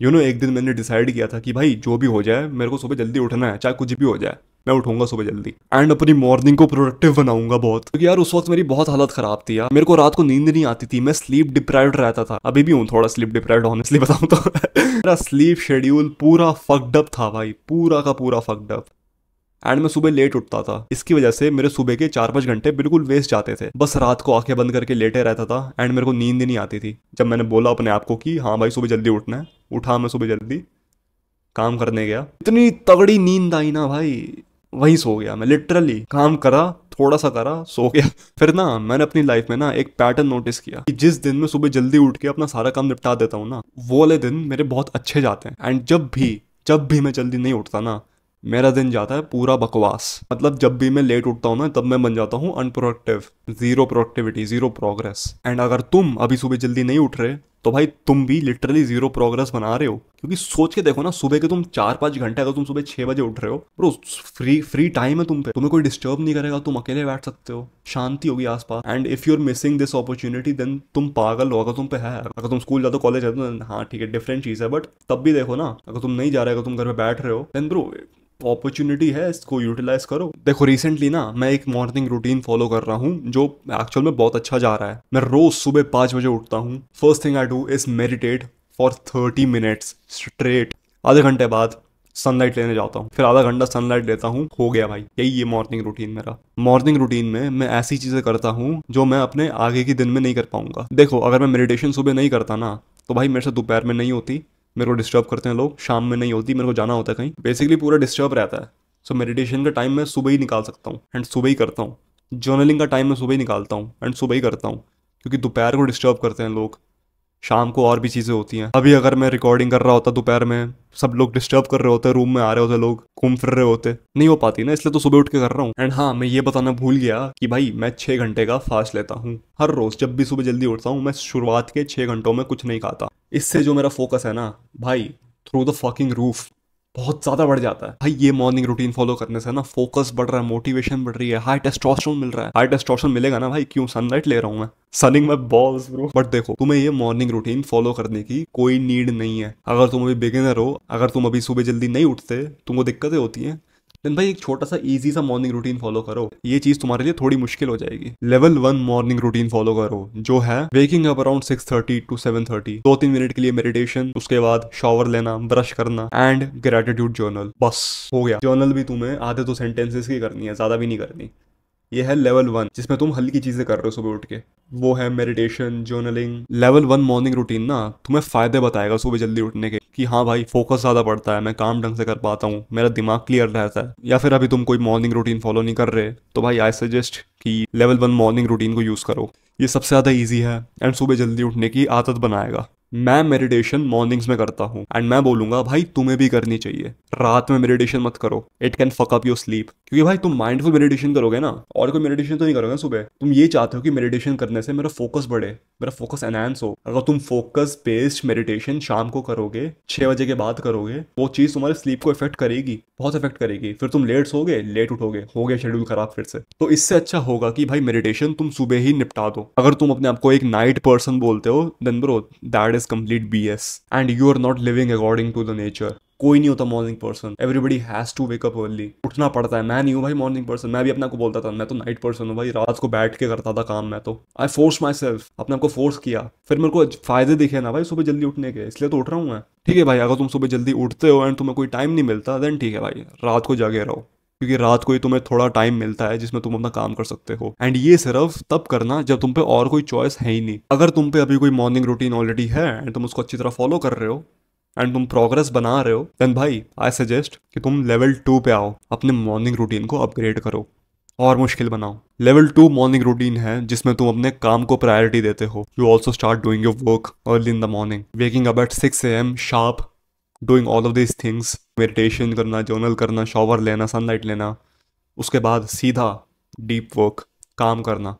एक दिन मैंने डिसाइड किया था कि भाई जो भी हो जाए मेरे को सुबह जल्दी उठना है, चाहे कुछ भी हो जाए मैं उठूंगा सुबह जल्दी एंड अपनी मॉर्निंग को प्रोडक्टिव बनाऊंगा बहुत, क्योंकि यार उस वक्त मेरी बहुत हालत खराब थी यार, मेरे को रात को नींद नहीं आती थी, मैं स्लीप डिप्राइव्ड रहता था, अभी भी हूँ थोड़ा स्लीप डिप्राइव्ड ऑनेस्टली बताऊं तो मेरा स्लीप शेड्यूल पूरा फक्ड अप था भाई, पूरा का पूरा फक्ड अप। एंड मैं सुबह लेट उठता था, इसकी वजह से मेरे सुबह के 4-5 घंटे बिल्कुल वेस्ट जाते थे, बस रात को आंखें बंद करके लेटे रहता था एंड मेरे को नींद ही नहीं आती थी। जब मैंने बोला अपने आप को कि हाँ भाई सुबह जल्दी उठना है, उठा मैं सुबह जल्दी, काम करने गया, इतनी तगड़ी नींद आई ना भाई, वहीं सो गया मैं, लिटरली काम करा, थोड़ा सा करा, सो गया। फिर ना मैंने अपनी लाइफ में ना एक पैटर्न नोटिस किया कि जिस दिन मैं सुबह जल्दी उठ के अपना सारा काम निपटा देता हूँ ना, वो वाले दिन मेरे बहुत अच्छे जाते हैं। एंड जब भी मैं जल्दी नहीं उठता ना, मेरा दिन जाता है पूरा बकवास। मतलब जब भी मैं लेट उठता हूँ ना, तब मैं बन जाता हूँ unproductive, zero productivity, zero progress. And अगर तुम अभी सुबह जल्दी नहीं उठ रहे तो भाई तुम भी लिटरली जीरो प्रोग्रेस बना रहे हो, क्योंकि सोच के देखो ना, सुबह के तुम 4-5 घंटे, अगर तुम सुबह 6 बजे उठ रहे हो ब्रो, फ्री फ्री टाइम है तुम पे, तुम्हें कोई डिस्टर्ब नहीं करेगा, तुम अकेले बैठ सकते हो, शांति होगी आसपास। And if you are missing this opportunity then तुम पागल हो, अगर तुम पे है, अगर तुम स्कूल जाते हो, कॉलेज जाते हो, हाँ ठीक है डिफरेंट चीज़ है, बट तब भी देखो ना, अगर तुम नहीं जा रहे, अगर तुम घर पे बैठ रहे हो, देन ब्रो अपॉर्चुनिटी है, इसको यूटिलाइज करो। देखो रिसेंटली ना मैं एक मॉर्निंग रूटीन फॉलो कर रहा हूँ जो एक्चुअल में बहुत अच्छा जा रहा है। मैं रोज सुबह 5 बजे उठता हूँ, first thing I do is meditate for 30 minutes straight, आधे घंटे बाद सनलाइट लेने जाता हूँ, फिर आधा घंटा सनलाइट लेता हूँ, हो गया भाई, यही ये मॉर्निंग रूटीन मेरा। मॉर्निंग रूटीन में मैं ऐसी चीजें करता हूँ जो मैं अपने आगे के दिन में नहीं कर पाऊंगा। देखो अगर मैं मेडिटेशन सुबह नहीं करता ना, तो भाई मेरे से दोपहर में नहीं होती, मेरे को डिस्टर्ब करते हैं लोग, शाम में नहीं होती, मेरे को जाना होता है कहीं, बेसिकली पूरा डिस्टर्ब रहता है। सो मेडिटेशन का टाइम मैं सुबह ही निकाल सकता हूँ एंड सुबह ही करता हूँ। जर्नलिंग का टाइम मैं सुबह ही निकालता हूँ एंड सुबह ही करता हूँ, क्योंकि दोपहर को डिस्टर्ब करते हैं लोग, शाम को और भी चीज़ें होती हैं। अभी अगर मैं रिकॉर्डिंग कर रहा होता दोपहर में, सब लोग डिस्टर्ब कर रहे होते, रूम में आ रहे होते, लोग घूम फिर रहे होते, नहीं हो पाती ना, इसलिए तो सुबह उठ के कर रहा हूँ। एंड हाँ मैं ये बताना भूल गया कि भाई मैं 6 घंटे का फास्ट लेता हूँ हर रोज, जब भी सुबह जल्दी उठता हूँ मैं शुरुआत के 6 घंटों में कुछ नहीं खाता। इससे जो मेरा फोकस है ना भाई, थ्रू द फकिंग रूफ, बहुत ज्यादा बढ़ जाता है भाई। ये मॉर्निंग रूटीन फॉलो करने से ना फोकस बढ़ रहा है, मोटिवेशन बढ़ रही है, हाई टेस्टोस्टेरोन मिल रहा है। हाई टेस्टोस्टेरोन मिलेगा ना भाई, क्यों, सनलाइट ले रहा हूं मैं, सनिंग माय बॉल्स ब्रो। बट देखो तुम्हें ये मॉर्निंग रूटीन फॉलो करने की कोई नीड नहीं है, अगर तुम अभी बिगिनर हो, अगर तुम अभी सुबह जल्दी नहीं उठते, तुमको दिक्कतें होती हैं, देन भाई एक छोटा सा इजी सा मॉर्निंग रूटीन फॉलो करो, ये चीज तुम्हारे लिए थोड़ी मुश्किल हो जाएगी। लेवल 1 मॉर्निंग रूटीन फॉलो करो, जो है waking up around 6:30 to 7:30, 2-3 minute के लिए मेडिटेशन, उसके बाद शॉवर लेना, ब्रश करना एंड ग्रेटिट्यूड जर्नल, बस हो गया। जर्नल भी तुम्हें आधे तो सेंटेंसेस की करनी है, ज्यादा भी नहीं करनी। ये है लेवल 1 जिसमें तुम हल्की चीजें कर रहे हो सुबह उठ के, वो है meditation, journaling. Level 1 morning routine ना तुम्हें फायदे बताएगा सुबह जल्दी उठने के, कि हाँ भाई फोकस ज्यादा बढ़ता है, मैं काम ढंग से कर पाता हूँ, मेरा दिमाग क्लियर रहता है। या फिर अभी तुम कोई मॉर्निंग रूटीन फॉलो नहीं कर रहे, तो भाई आई सजेस्ट कि लेवल 1 मॉर्निंग रूटीन को यूज करो, ये सबसे ज्यादा ईजी है एंड सुबह जल्दी उठने की आदत बनाएगा। मैं मेडिटेशन मॉर्निंग्स में करता हूँ एंड मैं बोलूंगा भाई तुम्हें भी करनी चाहिए। रात में मेडिटेशन मत करो, it can fuck up your sleep, क्योंकि भाई तुम माइंडफुल मेडिटेशन करोगे ना, और कोई मेडिटेशन तो नहीं करोगे सुबह, तुम ये चाहते हो कि मेडिटेशन करने से मेरा फोकस बढ़े, मेरा फोकस एनहांस हो। अगर तुम फोकस बेस्ड मेडिटेशन शाम को करोगे, 6 बजे के बाद करोगे, वो चीज तुम्हारे स्लीप को इफेक्ट करेगी, बहुत इफेक्ट करेगी, फिर तुम लेट सोगे, लेट उठोगे, हो गया शेड्यूल खराब फिर से। तो इससे अच्छा होगा कि भाई मेडिटेशन तुम सुबह ही निपटा दो। अगर तुम अपने आप को एक नाइट पर्सन बोलते हो, then bro that is complete BS and you are not living according to the nature. कोई नहीं होता morning person, everybody has to wake up early, उठना पड़ता है। मैं नहीं हूँ भाई मॉर्निंग पर्सन, मैं भी अपने आप को बोलता था मैं तो नाइट पर्सन हूँ भाई, रात को बैठ के करता था काम, मैं तो आई फोर्स माई सेल्फ, अपने आप को फोर्स किया, फिर मेरे को फायदे दिखे ना भाई सुबह जल्दी उठने के, इसलिए तो उठ रहा हूँ मैं। ठीक है भाई, अगर तुम सुबह जल्दी उठते हो एंड तुम्हें कोई टाइम नहीं मिलता, देन ठीक है भाई, रात को जागे रहो, क्योंकि रात को ही तुम्हें थोड़ा टाइम मिलता है जिसमें तुम अपना काम कर सकते हो। एंड ये सिर्फ तब करना जब तुम पे और कोई चॉइस है ही नहीं। अगर तुम पे अभी कोई मॉर्निंग रूटीन ऑलरेडी है एंड तुम उसको अच्छी तरह फॉलो कर रहे हो एंड तुम प्रोग्रेस बना रहे हो, देन भाई आई सजेस्ट कि तुम लेवल 2 पे आओ, अपने मॉर्निंग रूटीन को अपग्रेड करो और मुश्किल बनाओ। लेवल 2 मॉर्निंग रूटीन है जिसमें तुम अपने काम को प्रायोरिटी देते हो। You also start doing your work early in the morning, waking up at 6 AM sharp, doing all of this things, meditation करना, जर्नल करना, शॉवर लेना, सनलाइट लेना, उसके बाद सीधा डीप वर्क, काम करना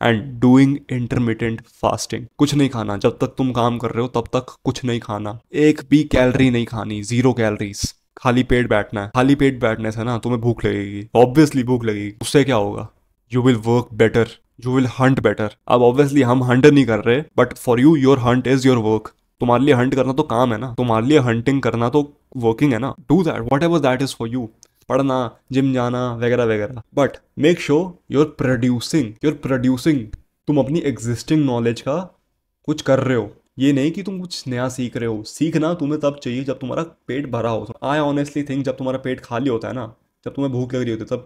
एंड डूइंग इंटरमिटेंट फास्टिंग। कुछ नहीं खाना जब तक तुम काम कर रहे हो, तब तक कुछ नहीं खाना, एक भी कैलोरी नहीं खानी, 0 कैलोरीज, खाली पेट बैठना है। खाली पेट बैठने से ना तुम्हें भूख लगेगी, ऑब्वियसली भूख लगेगी, उससे क्या होगा, you will work better, you will Hunt better. अब ऑब्वियसली हम हंट नहीं कर रहे, but for you your Hunt is your work, तुम्हारे लिए हंट करना तो काम है ना, तुम्हारे लिए हंटिंग करना तो वर्किंग है ना। Do that what ever that is for you, पढ़ना, जिम जाना वगैरह वगैरह, but make sure you're producing तुम अपनी एग्जिस्टिंग नॉलेज का कुछ कर रहे हो। ये नहीं कि तुम कुछ नया सीख रहे हो। सीखना तुम्हें तब चाहिए जब तुम्हारा पेट भरा हो। आई ऑनेस्टली थिंक जब तुम्हारा पेट खाली होता है ना, जब तुम्हें भूख लग रही होती है,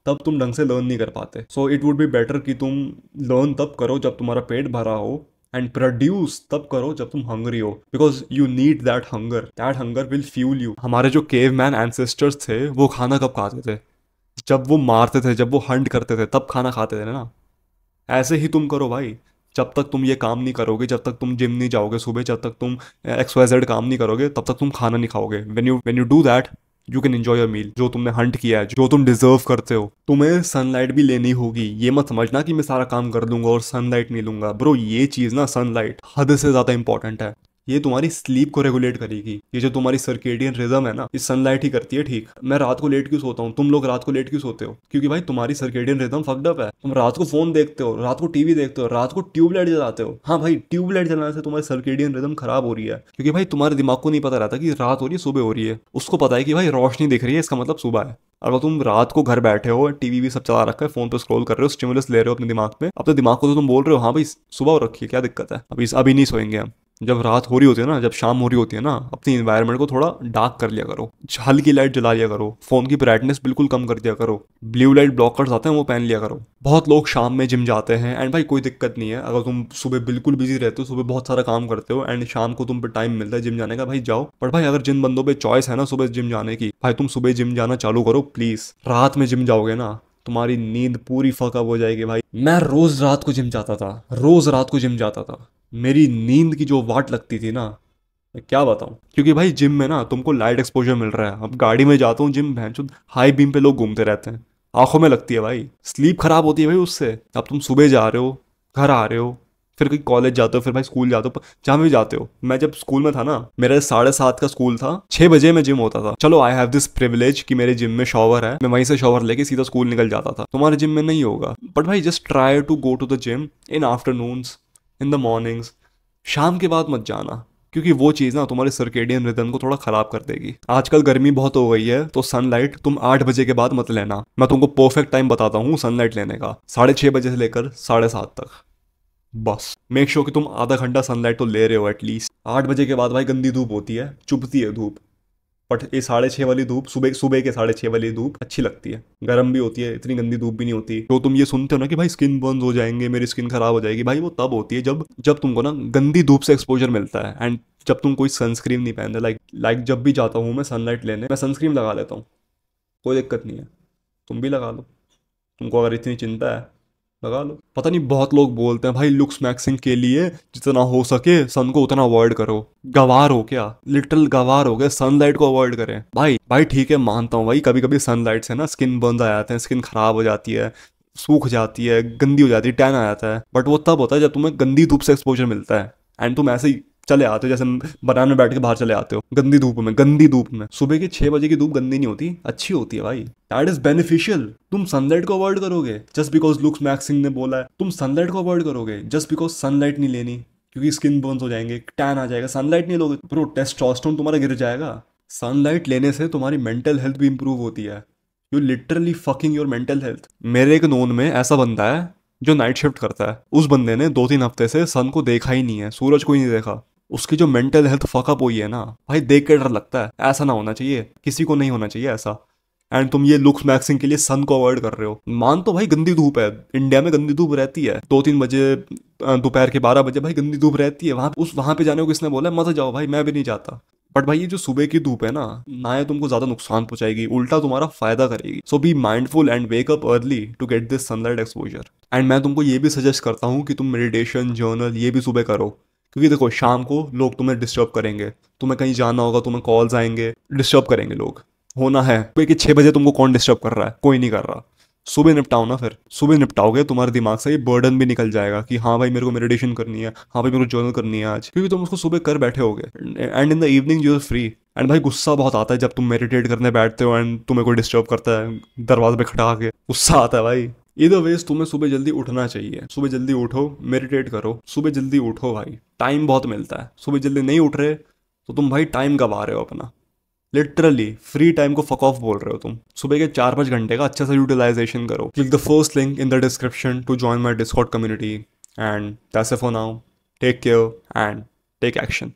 तब तुम ढंग से लर्न नहीं कर पाते। So it would be better कि तुम लर्न तब करो जब तुम्हारा पेट भरा हो, एंड प्रोड्यूस तब करो जब तुम हंग्री हो, because you need that hunger will fuel you. हमारे जो केव मैन एंसेस्टर्स थे वो खाना कब खाते थे? जब वो मारते थे, जब वो हंट करते थे, तब खाना खाते थे ना। ऐसे ही तुम करो भाई। जब तक तुम ये काम नहीं करोगे, जब तक तुम जिम नहीं जाओगे सुबह, जब तक तुम XYZ काम नहीं करोगे, तब तक तुम खाना नहीं खाओगे। When you do that you can enjoy your meal. जो तुमने हंट किया है, जो तुम डिजर्व करते हो। तुम्हें सनलाइट भी लेनी होगी। ये मत समझना कि मैं सारा काम कर लूंगा और सनलाइट नहीं लूंगा। ब्रो, ये चीज़ ना, सनलाइट हद से ज़्यादा इंपॉर्टेंट है। ये तुम्हारी स्लीप को रेगुलेट करेगी। ये जो तुम्हारी सर्केडियन रिदम है ना, ये सनलाइट ही करती है ठीक। मैं रात को लेट क्यों सोता हूँ? तुम लोग रात को लेट क्यों सोते हो? क्योंकि भाई तुम्हारी सर्केडियन रिदम फक्ड अप है। तुम रात को फोन देखते हो, रात को टीवी देखते हो, रात को ट्यूबलाइट जलाते हो। हाँ भाई, ट्यूबलाइट जलाने से तुम्हारी सर्केडियन रिदम खराब हो रही है, क्योंकि भाई तुम्हारे दिमाग को नहीं पता रहता कि रात हो रही है सुबह हो रही है। उसको पता है कि भाई रोशनी दिख रही है, इसका मतलब सुबह है। अगर तुम रात को घर बैठे हो, टीवी भी सब चला रखा है, फोन पे स्क्रॉल कर रहे हो, स्टिमुलस ले रहे हो अपने दिमाग पे, अपने दिमाग को तो तुम बोल रहे हो हाँ भाई सुबह हो रखी है, क्या दिक्कत है, अभी नहीं सोएंगे हम। जब रात हो रही होती है ना, जब शाम हो रही होती है ना, अपनी इन्वायरमेंट को थोड़ा डार्क कर लिया करो, हल्की लाइट जला लिया करो, फोन की ब्राइटनेस बिल्कुल कम कर दिया करो, ब्लू लाइट ब्लॉकर्स आते हैं वो पहन लिया करो। बहुत लोग शाम में जिम जाते हैं, एंड भाई कोई दिक्कत नहीं है। अगर तुम सुबह बिल्कुल बिजी रहते हो, सुबह बहुत सारा काम करते हो, एंड शाम को तुम पे टाइम मिलता है जिम जाने का, भाई जाओ। पर भाई अगर जिन बंदों पे चॉइस है ना सुबह जिम जाने की, भाई तुम सुबह जिम जाना चालू करो प्लीज। रात में जिम जाओगे ना, तुम्हारी नींद पूरी फकअप हो जाएगी भाई। मैं रोज रात को जिम जाता था, रोज रात को जिम जाता था। मेरी नींद की जो वाट लगती थी ना, मैं क्या बताऊं। क्योंकि भाई जिम में ना तुमको लाइट एक्सपोजर मिल रहा है। अब गाड़ी में जाता हूँ जिम, भैंचोद हाई बीम पे लोग घूमते रहते हैं, आंखों में लगती है भाई, स्लीप खराब होती है भाई उससे। अब तुम सुबह जा रहे हो, घर आ रहे हो, फिर कहीं कॉलेज जाते हो, फिर भाई स्कूल जाते हो, जहाँ भी जाते हो। मैं जब स्कूल में था ना, मेरा 7:30 का स्कूल था, 6 बजे में जिम होता था। चलो आई हैव दिस प्रिविलेज कि मेरे जिम में शॉवर है, मैं वहीं से शॉवर लेके सीधा स्कूल निकल जाता था। तुम्हारे जिम में नहीं होगा। बट भाई just try to go to the gym in afternoons, in the mornings. शाम के बाद मत जाना, क्योंकि वो चीज़ ना तुम्हारे सर्केडियन रिदम को थोड़ा खराब कर देगी। आजकल गर्मी बहुत हो गई है, तो सनलाइट तुम 8 बजे के बाद मत लेना। मैं तुमको परफेक्ट टाइम बताता हूँ सनलाइट लेने का, 6:30 बजे से लेकर 7:30 तक। बस मेक श्योर कि तुम आधा घंटा सनलाइट तो ले रहे हो एटलीस्ट। 8 बजे के बाद भाई गंदी धूप होती है, चुभती है धूप। बट ये 6:30 वाली धूप, सुबह सुबह के 6:30 वाली धूप अच्छी लगती है, गर्म भी होती है, इतनी गंदी धूप भी नहीं होती। तो तुम ये सुनते हो ना कि भाई स्किन बर्न्स हो जाएंगे, मेरी स्किन खराब हो जाएगी, भाई वो तब होती है जब तुमको ना गंदी धूप से एक्सपोजर मिलता है, एंड जब तुम कोई सनस्क्रीन नहीं पहनते। लाइक जब भी जाता हूँ मैं सनलाइट लेने, मैं सनस्क्रीन लगा लेता हूँ, कोई दिक्कत नहीं है। तुम भी लगा लो, तुमको अगर इतनी चिंता है लगा लो। पता नहीं, बहुत लोग बोलते हैं भाई लुक्स मैक्सिंग के लिए जितना हो सके सन को उतना अवॉइड करो। गवार हो क्या? लिटरल गवार हो गए, सनलाइट को अवॉइड करें। भाई ठीक है, मानता हूँ भाई कभी कभी सनलाइट से ना स्किन बर्न आ जाते हैं, स्किन खराब हो जाती है, सूख जाती है, गंदी हो जाती है, टैन आ जाता है। बट वो तब होता है जब तुम्हें गंदी धूप से एक्सपोजर मिलता है, एंड तुम ऐसे ही चले आते हो, जैसे बनाने में बैठ के बाहर चले आते हो गंदी धूप में। सुबह की 6 बजे की धूप गंदी नहीं होती, अच्छी होती है भाई, दैट इज बेनिफिशियल। तुम सनलाइट को अवॉइड करोगे जस्ट बिकॉज लुक्स मैक्सिंग ने बोला है। तुम सनलाइट को अवॉइड करोगे जस्ट बिकॉज सनलाइट नहीं लेनी, क्योंकि स्किन बर्न्स हो जाएंगे, टैन आ जाएगा। सनलाइट नहीं लोगे ब्रो, टेस्टोस्टेरोन तुम्हारा गिर जाएगा। सनलाइट लेने से तुम्हारी मेंटल हेल्थ भी इंप्रूव होती है। You literally fucking your mental health. मेरे एक नोन में ऐसा बंदा है जो नाइट शिफ्ट करता है। उस बंदे ने 2-3 हफ्ते से सन को देखा ही नहीं है, सूरज को ही नहीं देखा। उसकी जो मेंटल हेल्थ फकअप हुई है ना भाई, देख के डर लगता है। ऐसा ना होना चाहिए, किसी को नहीं होना चाहिए ऐसा। एंड तुम ये लुक्स मैक्सिंग के लिए सन को अवॉइड कर रहे हो। मान तो भाई गंदी धूप है, इंडिया में गंदी धूप रहती है, 2-3 बजे, दोपहर के 12 बजे भाई गंदी धूप रहती है। वहां पे जाने को किसने बोला? मत जाओ भाई, मैं भी नहीं जाता। बट भाई ये जो सुबह की धूप है ना ये तुमको ज्यादा नुकसान पहुंचाएगी, उल्टा तुम्हारा फायदा करेगी। So be mindful and wake up early to get this sunlight exposure. And मैं तुमको ये भी सजेस्ट करता हूँ कि तुम मेडिटेशन, जर्नल ये भी सुबह करो, क्योंकि देखो शाम को लोग तुम्हें डिस्टर्ब करेंगे, तुम्हें कहीं जाना होगा, तुम्हें कॉल्स आएंगे, डिस्टर्ब करेंगे लोग। होना है कि 6 बजे तुमको कौन डिस्टर्ब कर रहा है? कोई नहीं कर रहा। सुबह निपटाओ ना, फिर सुबह निपटाओगे तुम्हारे दिमाग से ये बर्डन भी निकल जाएगा कि हाँ भाई मेरे को मेडिटेशन करनी है, हाँ भाई मेरे को जर्नल करनी है आज, क्योंकि तुम उसको सुबह कर बैठे होगे। And in the evening you are free. And भाई गुस्सा बहुत आता है जब तुम मेडिटेट करने बैठते हो एंड तुम्हें कोई डिस्टर्ब करता है दरवाजे पे खटका के, गुस्सा आता है भाई। इधर वेज तुम्हें सुबह जल्दी उठना चाहिए, सुबह जल्दी उठो, मेडिटेट करो, सुबह जल्दी उठो भाई, टाइम बहुत मिलता है। सुबह जल्दी नहीं उठ रहे तो तुम भाई टाइम गवा रहे हो अपना, लिटरली फ्री टाइम को फक ऑफ बोल रहे हो तुम। सुबह के 4-5 घंटे का अच्छे से यूटिलाइजेशन करो। Click the first link in the description to join my discord community and that's it for now. Take care and take action.